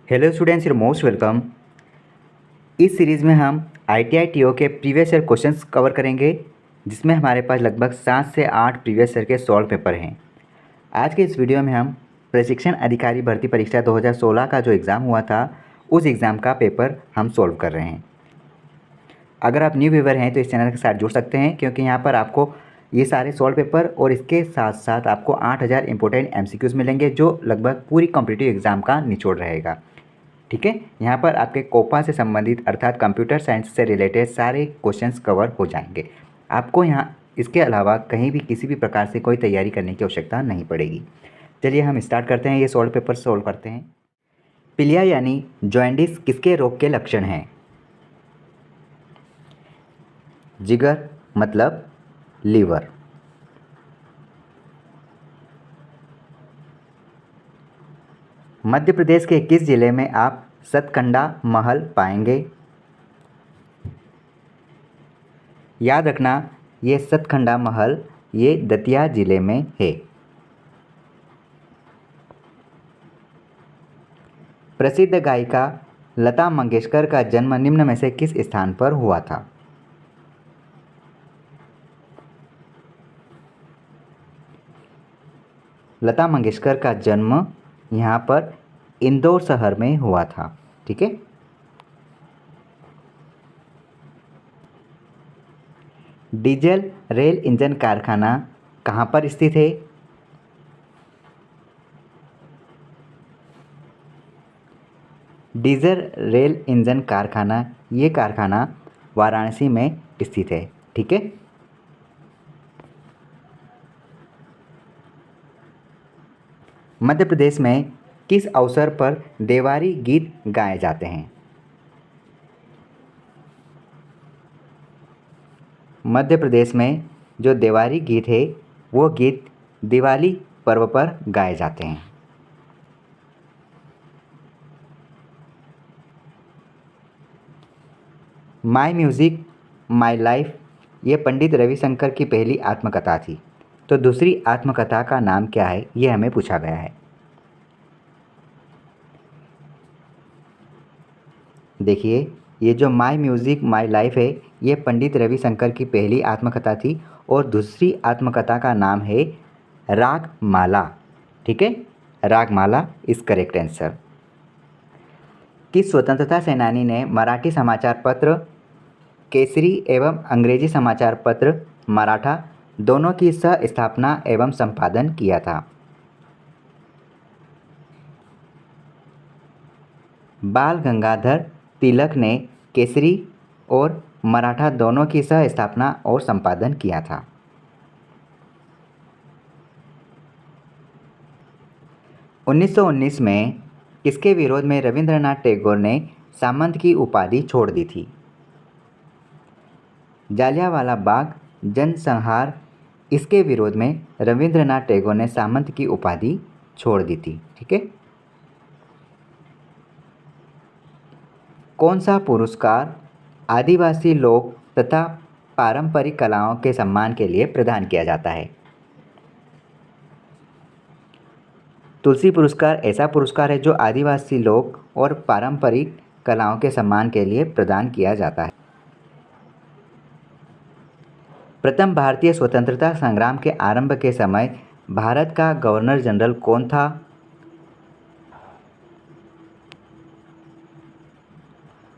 Hello students, your most welcome. इस series में हम ITI TO के प्रीवियस ईयर क्वेश्चंस कवर करेंगे, जिसमें हमारे पास लगभग 7 से 8 प्रीवियस ईयर के सॉल्व पेपर हैं। आज के इस वीडियो में हम प्रशिक्षण अधिकारी भर्ती परीक्षा 2016 का जो एग्ज़ाम हुआ था, उस एग्ज़ाम का पेपर हम सॉल्व कर रहे हैं। अगर आप न्यू व्यूवर हैं तो इस चैनल के साथ जुड़ सकते हैं, क्योंकि यहाँ पर आपको ये सारे सॉल्व पेपर और इसके साथ साथ आपको 8000 इंपॉर्टेंट MCQs मिलेंगे, जो लगभग पूरी कॉम्पिटिटिव एग्ज़ाम का निचोड़ रहेगा। ठीक है, यहाँ पर आपके कोपा से संबंधित अर्थात कंप्यूटर साइंस से रिलेटेड सारे क्वेश्चंस कवर हो जाएंगे। आपको यहाँ इसके अलावा कहीं भी किसी भी प्रकार से कोई तैयारी करने की आवश्यकता नहीं पड़ेगी। चलिए हम स्टार्ट करते हैं, ये सॉल्व पेपर सॉल्व करते हैं। पीलिया यानी जॉइंडिस किसके रोग के लक्षण हैं? जिगर मतलब लीवर। मध्य प्रदेश के किस जिले में आप सतकंडा महल पाएंगे? याद रखना, ये सतखंडा महल ये दतिया जिले में है। प्रसिद्ध गायिका लता मंगेशकर का जन्म निम्न में से किस स्थान पर हुआ था? लता मंगेशकर का जन्म यहाँ पर इंदौर शहर में हुआ था। ठीक है, डीजल रेल इंजन कारखाना कहाँ पर स्थित है? डीजल रेल इंजन कारखाना ये कारखाना वाराणसी में स्थित है। ठीक है, मध्य प्रदेश में किस अवसर पर देवारी गीत गाए जाते हैं? मध्य प्रदेश में जो देवारी गीत है वो गीत दिवाली पर्व पर गाए जाते हैं। माई म्यूज़िक माई लाइफ ये पंडित रविशंकर की पहली आत्मकथा थी, तो दूसरी आत्मकथा का नाम क्या है, ये हमें पूछा गया है। देखिए, ये जो माई म्यूज़िक माई लाइफ है ये पंडित रविशंकर की पहली आत्मकथा थी, और दूसरी आत्मकथा का नाम है रागमाला। ठीक है, रागमाला इज करेक्ट आंसर। किस स्वतंत्रता सेनानी ने मराठी समाचार पत्र केसरी एवं अंग्रेजी समाचार पत्र मराठा दोनों की सह स्थापना एवं संपादन किया था? बाल गंगाधर तिलक ने केसरी और मराठा दोनों की सह स्थापना और संपादन किया था। उन्नीस सौ 19 में किसके विरोध में रविंद्रनाथ टैगोर ने सामंत की उपाधि छोड़ दी थी? जालियांवाला बाग जनसंहार इसके विरोध में रविंद्रनाथ टैगोर ने सामंत की उपाधि छोड़ दी थी। ठीक है, कौन सा पुरस्कार आदिवासी लोक तथा पारंपरिक कलाओं के सम्मान के लिए प्रदान किया जाता है? तुलसी पुरस्कार ऐसा पुरस्कार है जो आदिवासी लोक और पारंपरिक कलाओं के सम्मान के लिए प्रदान किया जाता है। प्रथम भारतीय स्वतंत्रता संग्राम के आरंभ के समय भारत का गवर्नर जनरल कौन था?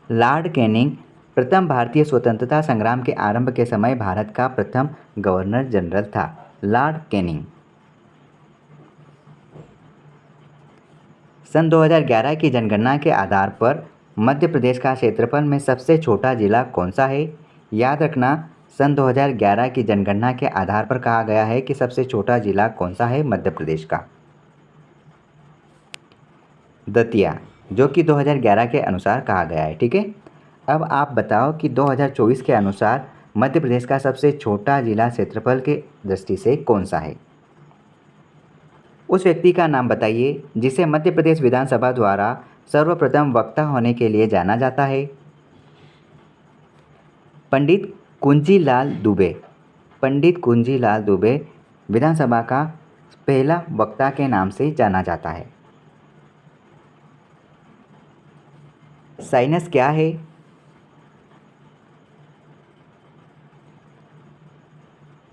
लॉर्ड कैनिंग प्रथम भारतीय स्वतंत्रता संग्राम के आरंभ के समय भारत का प्रथम गवर्नर जनरल था, लॉर्ड कैनिंग। सन 2011 की जनगणना के आधार पर मध्य प्रदेश का क्षेत्रफल में सबसे छोटा जिला कौन सा है? याद रखना, सन 2011 की जनगणना के आधार पर कहा गया है कि सबसे छोटा जिला कौन सा है मध्य प्रदेश का? दतिया, जो कि 2011 के अनुसार कहा गया है। ठीक है, अब आप बताओ कि 2024 के अनुसार मध्य प्रदेश का सबसे छोटा जिला क्षेत्रफल के दृष्टि से कौन सा है? उस व्यक्ति का नाम बताइए जिसे मध्य प्रदेश विधानसभा द्वारा सर्वप्रथम वक्ता होने के लिए जाना जाता है। पंडित कुंजीलाल दुबे। पंडित कुंजीलाल दुबे विधानसभा का पहला वक्ता के नाम से जाना जाता है। साइनस क्या है?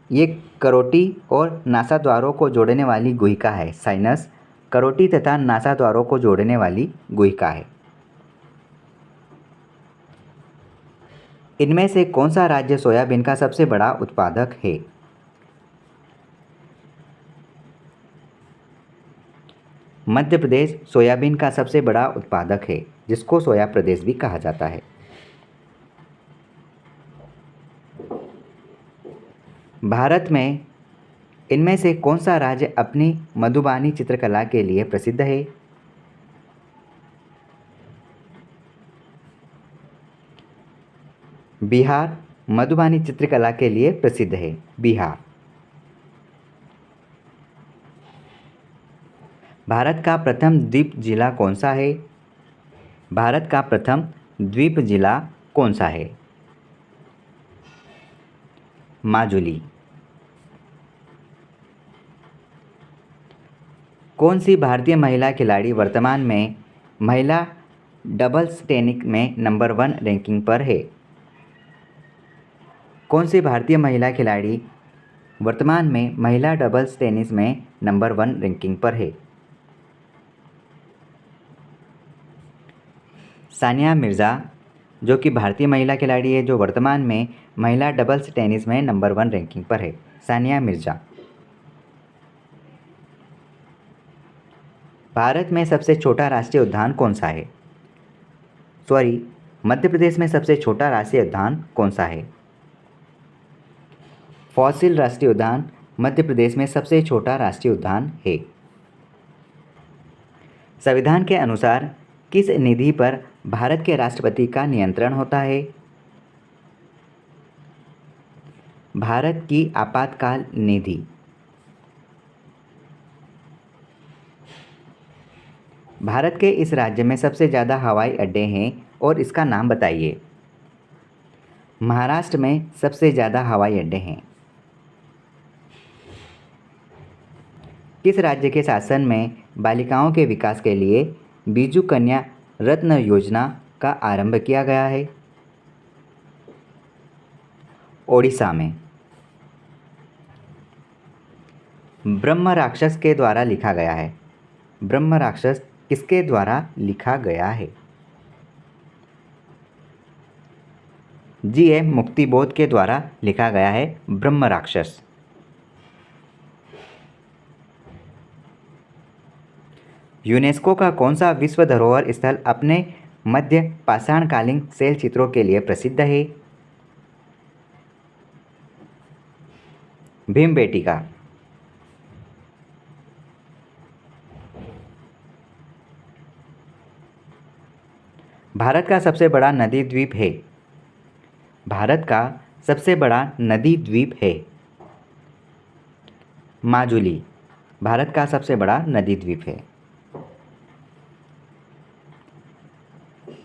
ये करोटी और नासाद्वारों को जोड़ने वाली गुहिका है। साइनस करोटी तथा नासाद्वारों को जोड़ने वाली गुहिका है। इनमें से कौन सा राज्य सोयाबीन का सबसे बड़ा उत्पादक है? मध्य प्रदेश सोयाबीन का सबसे बड़ा उत्पादक है, जिसको सोया प्रदेश भी कहा जाता है। भारत में इनमें से कौन सा राज्य अपनी मधुबानी चित्रकला के लिए प्रसिद्ध है? बिहार मधुबानी चित्रकला के लिए प्रसिद्ध है। बिहार। भारत का प्रथम द्वीप जिला कौन सा है? भारत का प्रथम द्वीप जिला कौन सा है? माजुली। कौन सी भारतीय महिला खिलाड़ी वर्तमान में महिला डबल्स टेनिस में नंबर 1 रैंकिंग पर है? कौन सी भारतीय महिला खिलाड़ी वर्तमान में महिला डबल्स टेनिस में नंबर 1 रैंकिंग पर है? सानिया मिर्ज़ा, जो कि भारतीय महिला खिलाड़ी है, जो वर्तमान में महिला डबल्स टेनिस में नंबर 1 रैंकिंग पर है। सानिया मिर्ज़ा। भारत में सबसे छोटा राष्ट्रीय उद्यान कौन सा है? मध्य प्रदेश में सबसे छोटा राष्ट्रीय उद्यान कौन सा है? फॉसिल राष्ट्रीय उद्यान मध्य प्रदेश में सबसे छोटा राष्ट्रीय उद्यान है। संविधान के अनुसार किस निधि पर भारत के राष्ट्रपति का नियंत्रण होता है? भारत की आपातकाल निधि। भारत के इस राज्य में सबसे ज़्यादा हवाई अड्डे हैं और इसका नाम बताइए। महाराष्ट्र में सबसे ज़्यादा हवाई अड्डे हैं। किस राज्य के शासन में बालिकाओं के विकास के लिए बीजू कन्या रत्न योजना का आरंभ किया गया है? ओडिशा में। ब्रह्म राक्षस के द्वारा लिखा गया है। ब्रह्म राक्षस किसके द्वारा लिखा गया है? जी.एम. मुक्तिबोध के द्वारा लिखा गया है ब्रह्म राक्षस। यूनेस्को का कौन सा विश्व धरोहर स्थल अपने मध्य पाषाणकालीन शैल चित्रों के लिए प्रसिद्ध है? भीमबेटका। भारत का सबसे बड़ा नदी द्वीप है। भारत का सबसे बड़ा नदी द्वीप है माजुली। भारत का सबसे बड़ा नदी द्वीप है।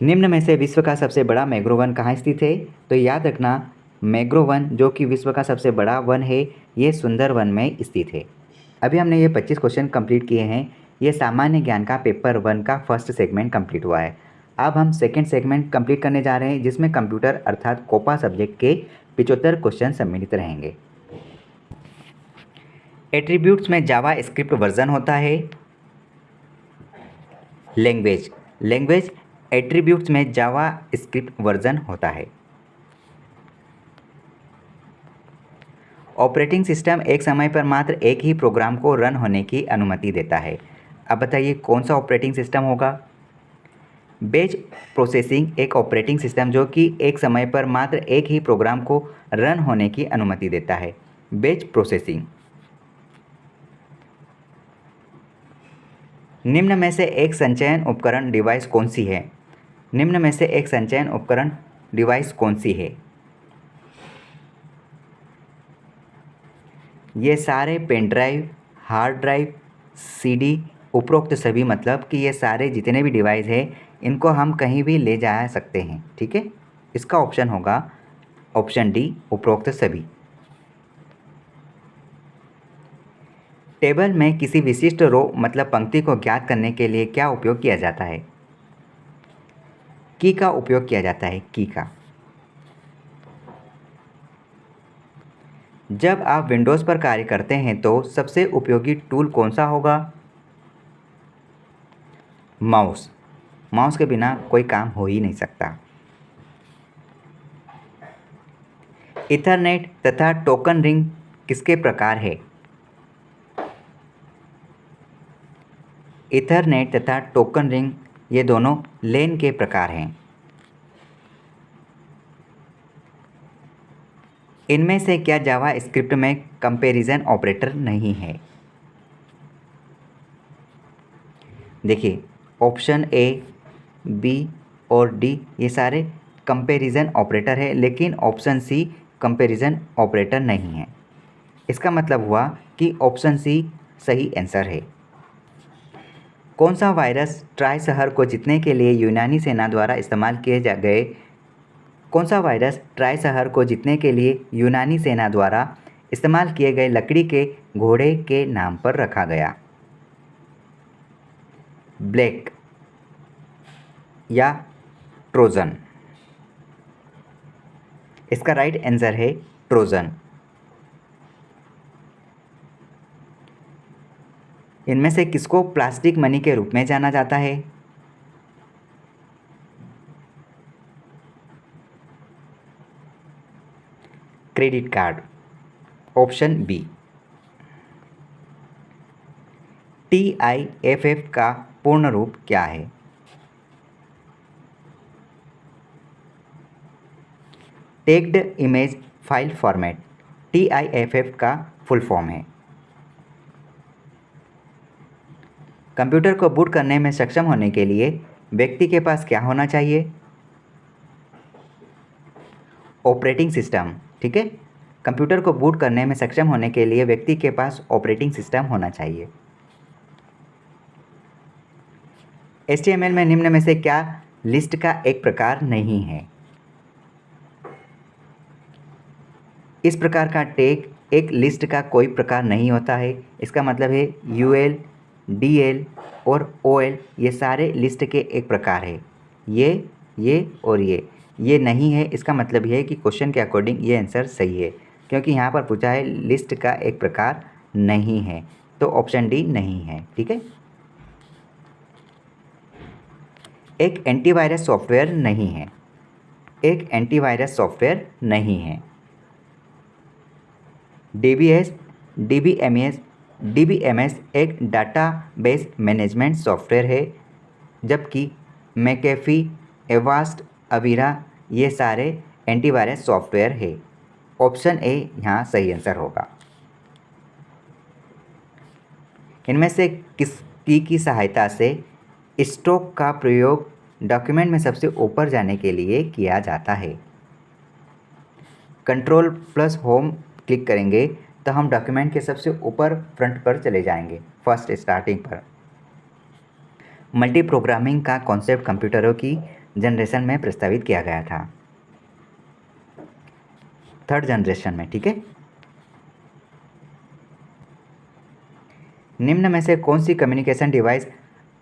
निम्न में से विश्व का सबसे बड़ा मैंग्रोव वन कहाँ स्थित है? तो याद रखना, मैंग्रोव वन जो कि विश्व का सबसे बड़ा वन है, ये सुंदरवन में स्थित है। अभी हमने ये 25 क्वेश्चन कंप्लीट किए हैं। ये सामान्य ज्ञान का पेपर 1 का फर्स्ट सेगमेंट कंप्लीट हुआ है। अब हम सेकंड सेगमेंट कंप्लीट करने जा रहे हैं, जिसमें कंप्यूटर अर्थात कोपा सब्जेक्ट के 75 क्वेश्चन सम्मिलित रहेंगे। एट्रीब्यूट्स में जावा स्क्रिप्ट वर्जन होता है। लैंग्वेज एट्रीब्यूट्स में जावा स्क्रिप्ट वर्जन होता है। ऑपरेटिंग सिस्टम एक समय पर मात्र एक ही प्रोग्राम को रन होने की अनुमति देता है। अब बताइए कौन सा ऑपरेटिंग सिस्टम होगा? बैच प्रोसेसिंग एक ऑपरेटिंग सिस्टम जो कि एक समय पर मात्र एक ही प्रोग्राम को रन होने की अनुमति देता है। Batch processing. निम्न में से एक संचयन उपकरण डिवाइस कौन सी है? निम्न में से एक संचयन उपकरण डिवाइस कौन सी है? ये सारे pen drive, hard drive, CD, उपरोक्त सभी, मतलब कि ये सारे जितने भी डिवाइस हैं इनको हम कहीं भी ले जा सकते हैं। ठीक है, इसका ऑप्शन होगा ऑप्शन डी, उपरोक्त सभी। टेबल में किसी विशिष्ट रो मतलब पंक्ति को ज्ञात करने के लिए क्या उपयोग किया जाता है? की का उपयोग किया जाता है, की का। जब आप विंडोज़ पर कार्य करते हैं तो सबसे उपयोगी टूल कौन सा होगा? माउस। माउस के बिना कोई काम हो ही नहीं सकता। इथरनेट तथा टोकन रिंग किसके प्रकार है? इथरनेट तथा टोकन रिंग ये दोनों लेन के प्रकार हैं। इनमें से क्या जावा स्क्रिप्ट में कंपैरिजन ऑपरेटर नहीं है? देखिए, ऑप्शन ए, बी और डी ये सारे कंपैरिजन ऑपरेटर है, लेकिन ऑप्शन सी कंपैरिजन ऑपरेटर नहीं है। इसका मतलब हुआ कि ऑप्शन सी सही आंसर है। कौन सा वायरस ट्राय शहर को जीतने के लिए यूनानी सेना द्वारा इस्तेमाल किए गए? कौन सा वायरस ट्राय शहर को जीतने के लिए यूनानी सेना द्वारा इस्तेमाल किए गए लकड़ी के घोड़े के नाम पर रखा गया? ब्लैक या ट्रोजन? इसका राइट आंसर है ट्रोजन। इनमें से किसको प्लास्टिक मनी के रूप में जाना जाता है? Credit card, option B. TIFF का पूर्ण रूप क्या है? Tagged image file format TIFF का फुल फॉर्म है। कंप्यूटर को बूट करने में सक्षम होने के लिए व्यक्ति के पास क्या होना चाहिए? Operating system. ठीक है, कंप्यूटर को बूट करने में सक्षम होने के लिए व्यक्ति के पास ऑपरेटिंग सिस्टम होना चाहिए। HTML में निम्न में से क्या लिस्ट का एक प्रकार नहीं है? इस प्रकार का टैग एक लिस्ट का कोई प्रकार नहीं होता है। इसका मतलब है UL, DL और OL ये सारे लिस्ट के एक प्रकार है। ये और ये नहीं है। इसका मतलब ये है कि क्वेश्चन के अकॉर्डिंग ये आंसर सही है, क्योंकि यहाँ पर पूछा है लिस्ट का एक प्रकार नहीं है, तो ऑप्शन डी नहीं है। ठीक है, एक एंटीवायरस सॉफ्टवेयर नहीं है। एक एंटीवायरस सॉफ्टवेयर नहीं है। DBS, DBMS एक डाटाबेस मैनेजमेंट सॉफ्टवेयर है, जबकि मैकेफी, एवास्ट, अवीरा ये सारे एंटीवायरस सॉफ्टवेयर है। ऑप्शन ए यहाँ सही आंसर होगा। इनमें से किसकी की सहायता से स्ट्रोक का प्रयोग डॉक्यूमेंट में सबसे ऊपर जाने के लिए किया जाता है? Ctrl+Home क्लिक करेंगे तो हम डॉक्यूमेंट के सबसे ऊपर फ्रंट पर चले जाएंगे, फर्स्ट स्टार्टिंग पर। मल्टी प्रोग्रामिंग का कॉन्सेप्ट कंप्यूटरों की जनरेशन में प्रस्तावित किया गया था, थर्ड जनरेशन में। ठीक है, निम्न में से कौन सी कम्युनिकेशन डिवाइस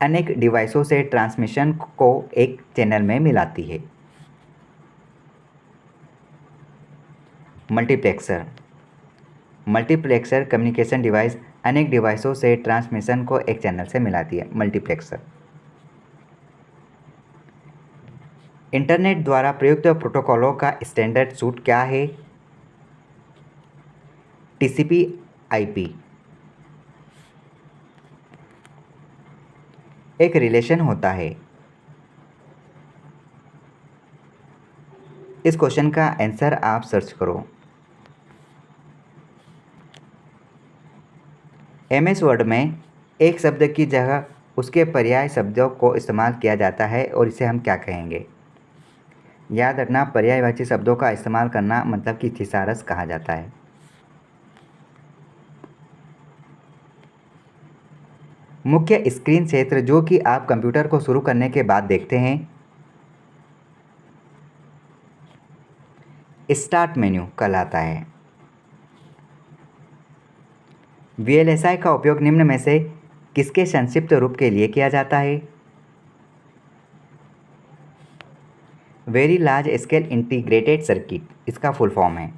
अनेक डिवाइसों से ट्रांसमिशन को एक चैनल में मिलाती है? मल्टीप्लेक्सर। मल्टीप्लेक्सर कम्युनिकेशन डिवाइस अनेक डिवाइसों से ट्रांसमिशन को एक चैनल से मिलाती है, मल्टीप्लेक्सर। इंटरनेट द्वारा प्रयुक्त प्रोटोकॉलों का स्टैंडर्ड सूट क्या है? TCP/IP। एक रिलेशन होता है। इस क्वेश्चन का आंसर आप सर्च करो। MS वर्ड में एक शब्द की जगह उसके पर्याय शब्दों को इस्तेमाल किया जाता है और इसे हम क्या कहेंगे? याद रखना, पर्यायवाची शब्दों का इस्तेमाल करना मतलब कि थिसारस कहा जाता है। मुख्य स्क्रीन क्षेत्र जो कि आप कंप्यूटर को शुरू करने के बाद देखते हैं, स्टार्ट मेन्यू कहलाता है। VLSI का उपयोग निम्न में से किसके संक्षिप्त रूप के लिए किया जाता है? Very large scale integrated circuit इसका फुल फॉर्म है।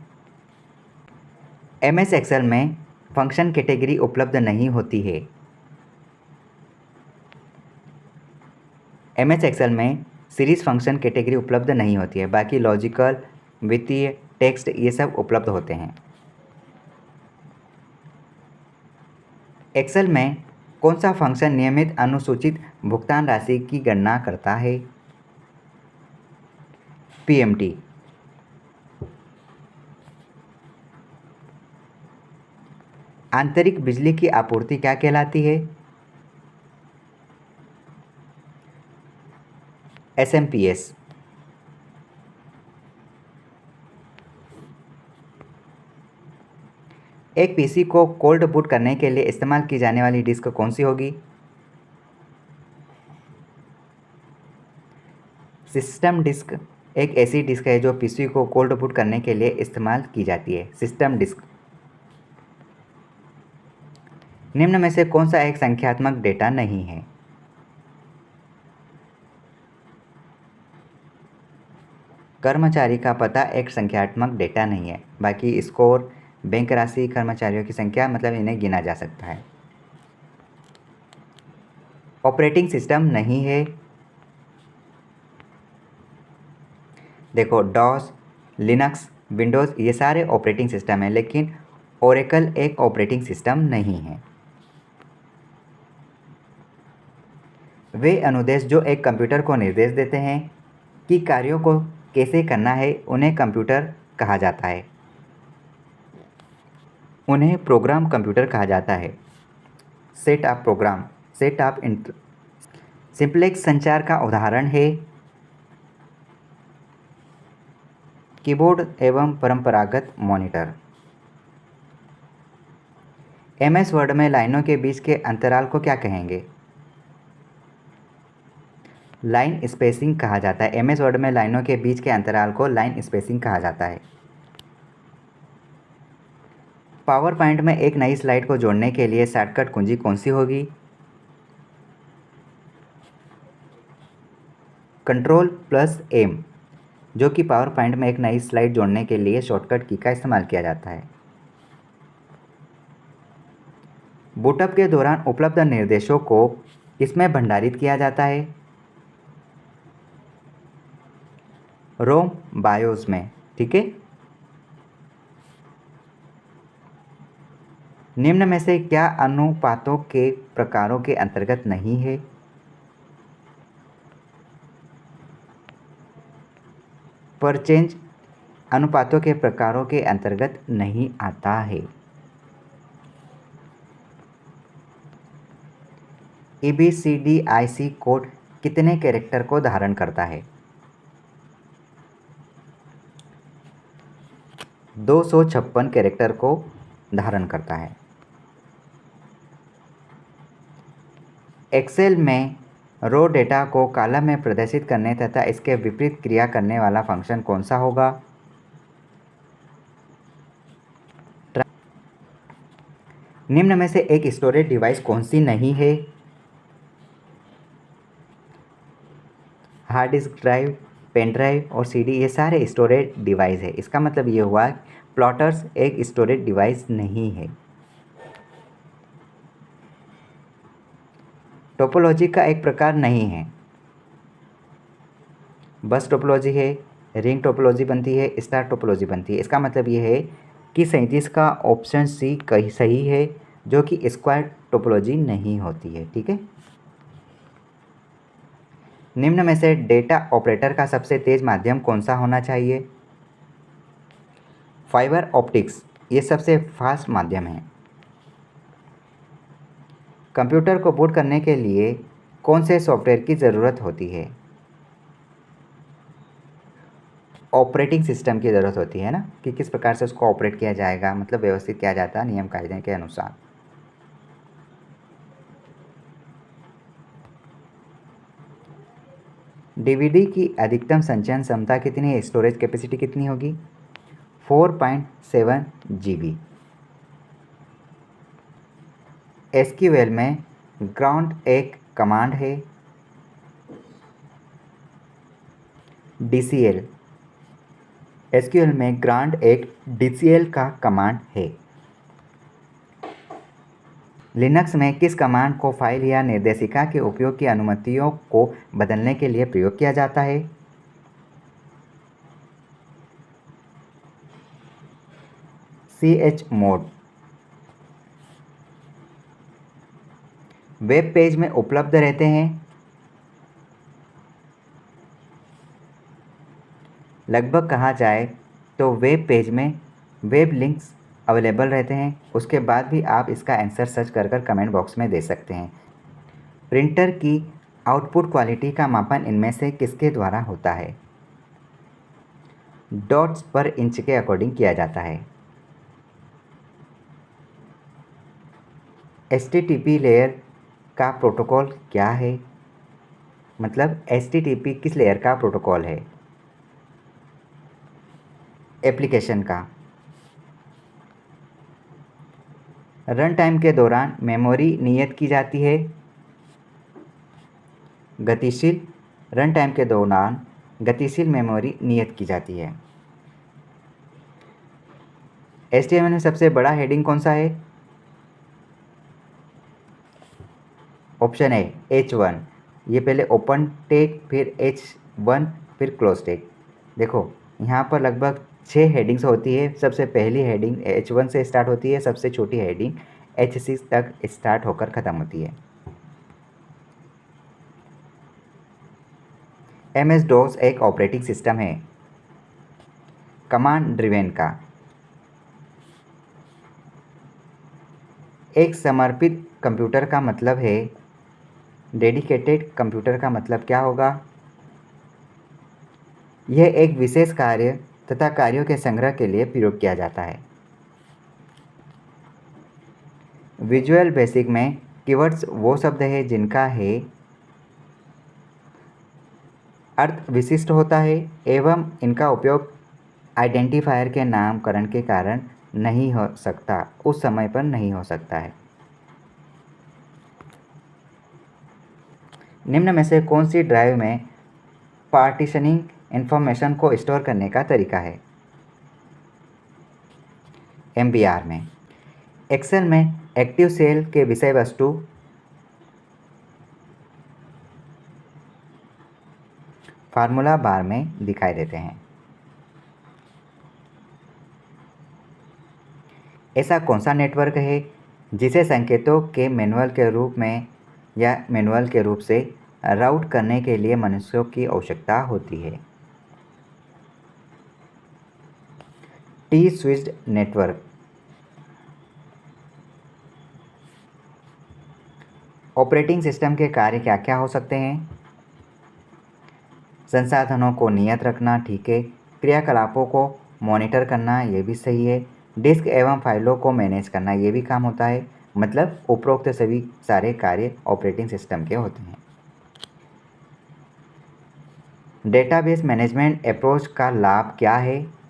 MS एक्सेल में फंक्शन कैटेगरी उपलब्ध नहीं होती है। MS एक्सेल में सीरीज फंक्शन कैटेगरी उपलब्ध नहीं होती है, बाकी लॉजिकल, वित्तीय, टेक्स्ट ये सब उपलब्ध होते हैं। एक्सेल में कौन सा फंक्शन नियमित अनुसूचित भुगतान राशि की गणना करता है? PMT। आंतरिक बिजली की आपूर्ति क्या कहलाती है? SMPS। एक PC को कोल्ड बूट करने के लिए इस्तेमाल की जाने वाली डिस्क कौन सी होगी? सिस्टम डिस्क एक ऐसी डिस्क है जो PC को कोल्ड बूट करने के लिए इस्तेमाल की जाती है, सिस्टम डिस्क। निम्न में से कौन सा एक संख्यात्मक डेटा नहीं है? कर्मचारी का पता एक संख्यात्मक डेटा नहीं है, बाकी स्कोर, बैंक राशि, कर्मचारियों की संख्या मतलब इन्हें गिना जा सकता है। ऑपरेटिंग सिस्टम नहीं है। देखो डॉस, लिनक्स, विंडोज़ ये सारे ऑपरेटिंग सिस्टम है, लेकिन ओरेकल एक ऑपरेटिंग सिस्टम नहीं है। वे अनुदेश जो एक कंप्यूटर को निर्देश देते हैं कि कार्यों को कैसे करना है, उन्हें कंप्यूटर कहा जाता है। उन्हें प्रोग्राम कंप्यूटर कहा जाता है। Set of program, set of simplex संचार का उदाहरण है कीबोर्ड एवं परंपरागत मॉनिटर। MS वर्ड में लाइनों के बीच के अंतराल को क्या कहेंगे? लाइन स्पेसिंग कहा जाता है। MS वर्ड में लाइनों के बीच के अंतराल को लाइन स्पेसिंग कहा जाता है। पावर पॉइंट में एक नई स्लाइड को जोड़ने के लिए शॉर्टकट कुंजी कौन सी होगी? Ctrl+M, जो कि पावर पॉइंट में एक नई स्लाइड जोड़ने के लिए शॉर्टकट की का इस्तेमाल किया जाता है। बूटअप के दौरान उपलब्ध निर्देशों को किसमें भंडारित किया जाता है? रोम बायोस में, ठीक है। निम्न में से क्या अनुपातों के प्रकारों के अंतर्गत नहीं है? परचेंज अनुपातों के प्रकारों के अंतर्गत नहीं आता है। ABCDIC कोड कितने कैरेक्टर को धारण करता है? 256 कैरेक्टर को धारण करता है। एक्सेल में रो डेटा को कॉलम में प्रदर्शित करने तथा इसके विपरीत क्रिया करने वाला फंक्शन कौन सा होगा? निम्न में से एक स्टोरेज डिवाइस कौन सी नहीं है? Hard disk drive, pen drive और CD ये सारे स्टोरेज डिवाइस है। इसका मतलब ये हुआ प्लॉटर्स एक स्टोरेज डिवाइस नहीं है। टोपोलॉजी का एक प्रकार नहीं है। बस टोपोलॉजी है, रिंग टोपोलॉजी बनती है, स्टार टोपोलॉजी बनती है। इसका मतलब ये है कि 37 का ऑप्शन C कहीं सही है, जो कि स्क्वायर टोपोलॉजी नहीं होती है, ठीक है। निम्न में से डेटा ऑपरेटर का सबसे तेज माध्यम कौन सा होना चाहिए? फाइबर ऑप्टिक्स ये सबसे फास्ट माध्यम है। कंप्यूटर को बूट करने के लिए कौन से सॉफ्टवेयर की ज़रूरत होती है? ऑपरेटिंग सिस्टम की ज़रूरत होती है ना, कि किस प्रकार से उसको ऑपरेट किया जाएगा, मतलब व्यवस्थित किया जाता है नियम कायदे के अनुसार। DVD की अधिकतम संचयन क्षमता कितनी है? स्टोरेज कैपेसिटी कितनी होगी? 4.7 GB। SQL में ग्राउंड एक कमांड है। DCL। SQL में ग्रांट एक DCL का कमांड है। लिनक्स में किस कमांड को फाइल या निर्देशिका के उपयोग की अनुमतियों को बदलने के लिए प्रयोग किया जाता है? chmod। वेब पेज में उपलब्ध रहते हैं। लगभग कहा जाए तो वेब पेज में वेब लिंक्स अवेलेबल रहते हैं। उसके बाद भी आप इसका आंसर सर्च कर कमेंट बॉक्स में दे सकते हैं। प्रिंटर की आउटपुट क्वालिटी का मापन इनमें से किसके द्वारा होता है? डॉट्स पर इंच के अकॉर्डिंग किया जाता है। HTTP लेयर का प्रोटोकॉल क्या है? मतलब HTTP किस लेयर का प्रोटोकॉल है? एप्लीकेशन का। रन टाइम के दौरान मेमोरी नियत की जाती है। गतिशील। रन टाइम के दौरान गतिशील मेमोरी नियत की जाती है। HTML में सबसे बड़ा हेडिंग कौन सा है? ऑप्शन है H1। ये पहले ओपन टैग, फिर H1, फिर क्लोज टैग। देखो यहाँ पर लगभग 6 हेडिंग्स होती है। सबसे पहली हेडिंग H1 से स्टार्ट होती है, सबसे छोटी हेडिंग H6 तक स्टार्ट होकर ख़त्म होती है। MS-DOS एक ऑपरेटिंग सिस्टम है कमांड ड्रिवेन का। एक समर्पित कंप्यूटर का मतलब है, डेडिकेटेड कंप्यूटर का मतलब क्या होगा? यह एक विशेष कार्य तथा कार्यों के संग्रह के लिए प्रयोग किया जाता है। विजुअल बेसिक में कीवर्ड्स वो शब्द है जिनका है अर्थ विशिष्ट होता है एवं इनका उपयोग आइडेंटिफायर के नामकरण के कारण नहीं हो सकता, उस समय पर नहीं हो सकता है। निम्न में से कौन सी ड्राइव में पार्टीशनिंग इंफॉर्मेशन को स्टोर करने का तरीका है? MBR में। एक्सेल में एक्टिव सेल के विषय वस्तु फार्मूला बार में दिखाई देते हैं। ऐसा कौन सा नेटवर्क है जिसे संकेतों के मैनुअल के रूप में या मैनुअल के रूप से राउट करने के लिए मनुष्यों की आवश्यकता होती है? T switched network. Operating system के कार्य क्या क्या हो सकते हैं? संसाधनों को नियत रखना, ठीक है। क्रियाकलापों को मॉनिटर करना, ये भी सही है। डिस्क एवं फाइलों को मैनेज करना, ये भी काम होता है। मतलब उपरोक्त सभी सारे कार्य ऑपरेटिंग सिस्टम के होते हैं। डेटाबेस मैनेजमेंट अप्रोच का लाभ क्या है?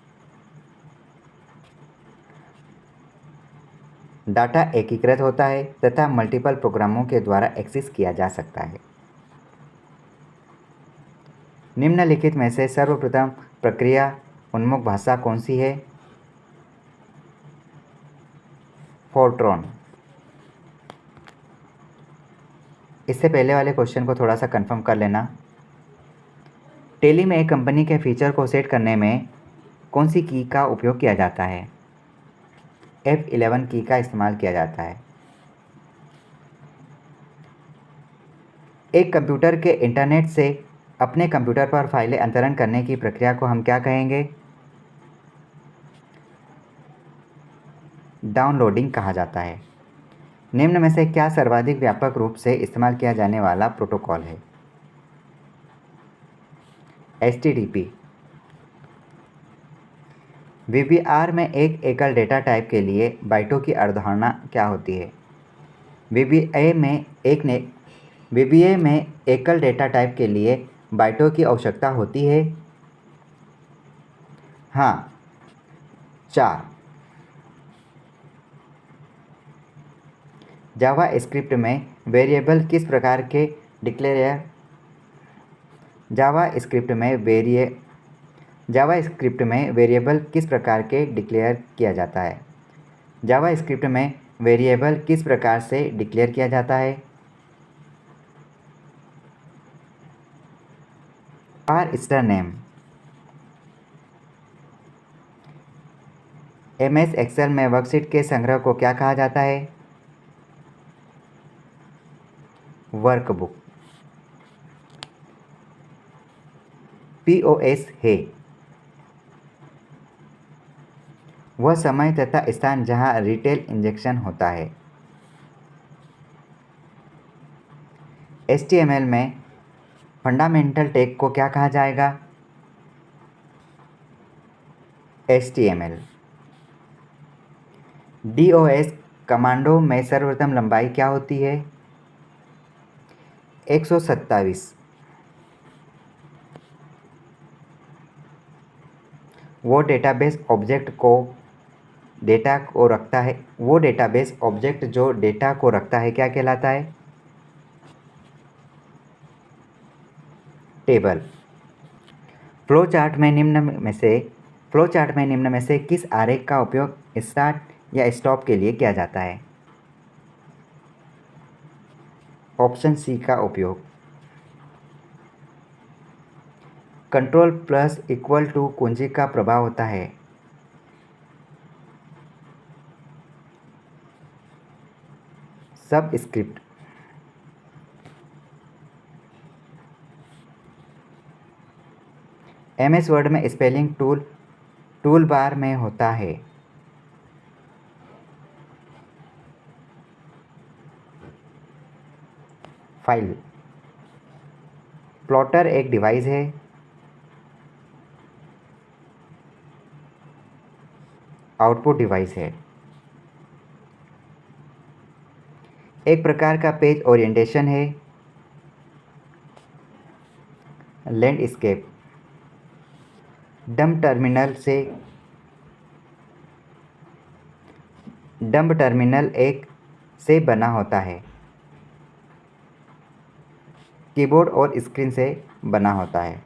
डाटा एकीकृत होता है तथा मल्टीपल प्रोग्रामों के द्वारा एक्सेस किया जा सकता है। निम्नलिखित में से सर्वप्रथम प्रक्रिया उन्मुख भाषा कौन सी है? फोर्ट्रॉन। इससे पहले वाले क्वेश्चन को थोड़ा सा कंफर्म कर लेना। टेली में एक कंपनी के फीचर को सेट करने में कौन सी की का उपयोग किया जाता है? F11 की का इस्तेमाल किया जाता है। एक कंप्यूटर के इंटरनेट से अपने कंप्यूटर पर फाइलें अंतरण करने की प्रक्रिया को हम क्या कहेंगे? डाउनलोडिंग कहा जाता है। निम्न में से क्या सर्वाधिक व्यापक रूप से इस्तेमाल किया जाने वाला प्रोटोकॉल है? HTTP। VBR में एक एकल डेटा टाइप के लिए बाइटों की अवधारणा क्या होती है? VBA में एकल डेटा टाइप के लिए बाइटों की आवश्यकता होती है। हाँ, 4। जावा स्क्रिप्ट में वेरिएबल किस प्रकार के डिक्लेयर जावास्क्रिप्ट में वेरिएबल किस प्रकार के डिक्लेयर किया जाता है? जावास्क्रिप्ट में वेरिएबल किस प्रकार से डिक्लेयर किया जाता है? Star name. MS एक्सेल में वर्कशीट के संग्रह को क्या कहा जाता है? वर्कबुक। POS है वह समय तथा स्थान जहां रिटेल इंजेक्शन होता है। HTML में फंडामेंटल टैग को क्या कहा जाएगा? HTML। DOS कमांडो में सर्वप्रथम लंबाई क्या होती है? 127। वो डेटाबेस ऑब्जेक्ट जो डेटा को रखता है क्या कहलाता है? टेबल। फ्लो चार्ट में निम्न में से किस आरेख का उपयोग स्टार्ट या स्टॉप के लिए किया जाता है? ऑप्शन सी का उपयोग। कंट्रोल प्लस इक्वल टू कुंजी का प्रभाव होता है। सबस्क्रिप्ट। MS वर्ड में स्पेलिंग टूल बार में होता है। फाइल। प्लॉटर एक डिवाइस है। आउटपुट डिवाइस है। एक प्रकार का पेज ओरिएंटेशन है। लैंडस्केप। डंब टर्मिनल एक से बना होता है। कीबोर्ड और स्क्रीन से बना होता है।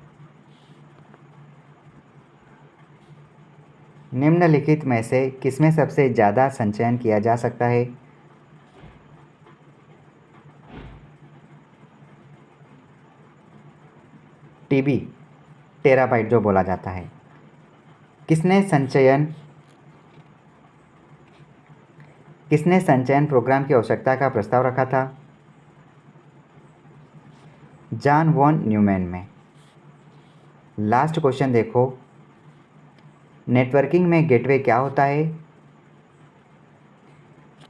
निम्नलिखित में से किसमें सबसे ज़्यादा संचयन किया जा सकता है? TB टेराबाइट जो बोला जाता है। किसने संचयन प्रोग्राम की आवश्यकता का प्रस्ताव रखा था? जॉन वॉन न्यूमैन में। लास्ट क्वेश्चन देखो, नेटवर्किंग में गेटवे क्या होता है?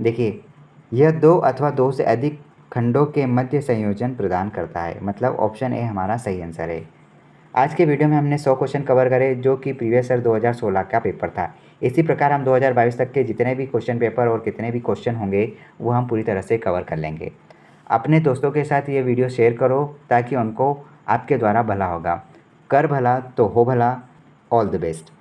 देखिए, यह दो अथवा दो से अधिक खंडों के मध्य संयोजन प्रदान करता है। मतलब ऑप्शन ए हमारा सही आंसर है। आज के वीडियो में हमने 100 क्वेश्चन कवर करे जो कि प्रीवियस ईयर 2016 का पेपर था। इसी प्रकार हम 2022 तक के जितने भी क्वेश्चन पेपर और कितने भी क्वेश्चन होंगे वो हम पूरी तरह से कवर कर लेंगे। अपने दोस्तों के साथ ये वीडियो शेयर करो ताकि उनको आपके द्वारा भला होगा। कर भला तो हो भला। All the best.